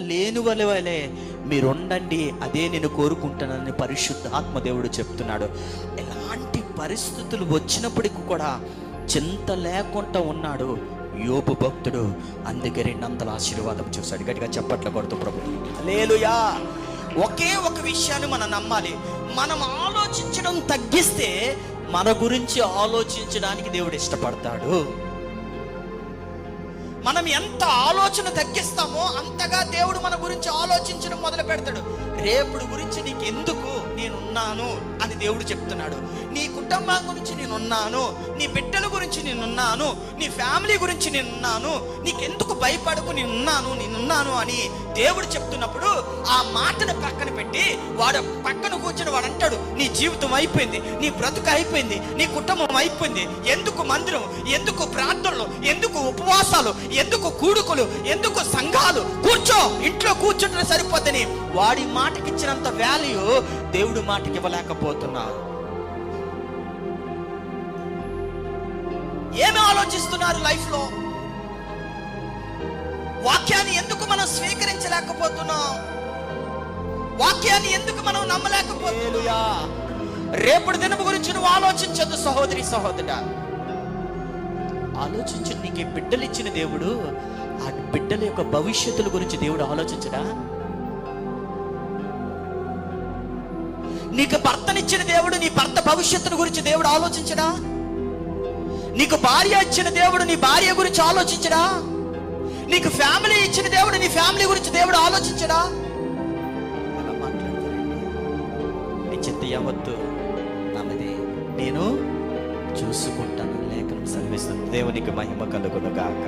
లేని వలే మీరుండండి, అదే నేను కోరుకుంటానని పరిశుద్ధ ఆత్మదేవుడు చెప్తున్నాడు. ఎలాంటి పరిస్థితులు వచ్చినప్పటికీ కూడా చింత లేకుండా ఉన్నాడు యోబు భక్తుడు. అందుకే 200 ఆశీర్వాదం చూశాడు. గట్టిగా చప్పట్ల కొడుతూ ప్రభు హల్లెలూయా. ఒకే ఒక విషయాన్ని మనం నమ్మాలి, మనం ఆలోచించడం తగ్గిస్తే మన గురించి ఆలోచించడానికి దేవుడు ఇష్టపడతాడు. మనం ఎంత ఆలోచన తగ్గిస్తామో అంతగా దేవుడు మన గురించి ఆలోచించడం మొదలు పెడతాడు. రేపుడు గురించి నీకెందుకు, నేనున్నాను అని దేవుడు చెప్తున్నాడు. నీ కుటుంబం గురించి నేనున్నాను, నీ బిడ్డల గురించి నేనున్నాను, నీ ఫ్యామిలీ గురించి నేనున్నాను, నీకెందుకు భయపడకు, నేనున్నాను అని దేవుడు చెప్తున్నప్పుడు ఆ మాటను పక్కన పెట్టి వాడు పక్కన కూర్చొని వాడు అంటాడు, నీ జీవితం అయిపోయింది, నీ బ్రతుకు అయిపోయింది, నీ కుటుంబం అయిపోయింది, ఎందుకు మందిరం, ఎందుకు ప్రార్థనలు, ఎందుకు ఉపవాసాలు, ఎందుకు కూడుకులు, ఎందుకు సంఘాలు, కూర్చో ఇంట్లో కూర్చుంటే సరిపోద్దని వాడి మాటకి ఇచ్చినంత వాల్యూ దేవుడి మాటకి ఇవ్వలేకపోతున్నారు. ఏమి ఆలోచిస్తున్నారు లైఫ్ లో? వాక్యాన్ని ఎందుకు మనం స్వీకరించలేకపోతున్నాం? వాక్యాన్ని ఎందుకు మనం నమ్మలేకపోతున్నాం? రేపటి దినం గురించి నువ్వు ఆలోచించద్దు సహోదరి సహోదరుడా. ఆలోచించు. నీకు బిడ్డలు ఇచ్చిన దేవుడు ఆ బిడ్డల యొక్క భవిష్యత్తుల గురించి దేవుడు ఆలోచించడా? నీకు భర్తనిచ్చిన దేవుడు నీ భర్త భవిష్యత్తుల గురించి దేవుడు ఆలోచించడా? నీకు భార్య ఇచ్చిన దేవుడు నీ భార్య గురించి ఆలోచించడా? నీకు ఫ్యామిలీ ఇచ్చిన దేవుడు నీ ఫ్యామిలీ గురించి దేవుడు ఆలోచించడా? అలా మాట్లాడతారండి. నీ చింత యావత్తు నామది నేను చూసుకుంటాను. లేఖనం సెలవిస్తుంది. దేవునికి మహిమ కలుగును గాక.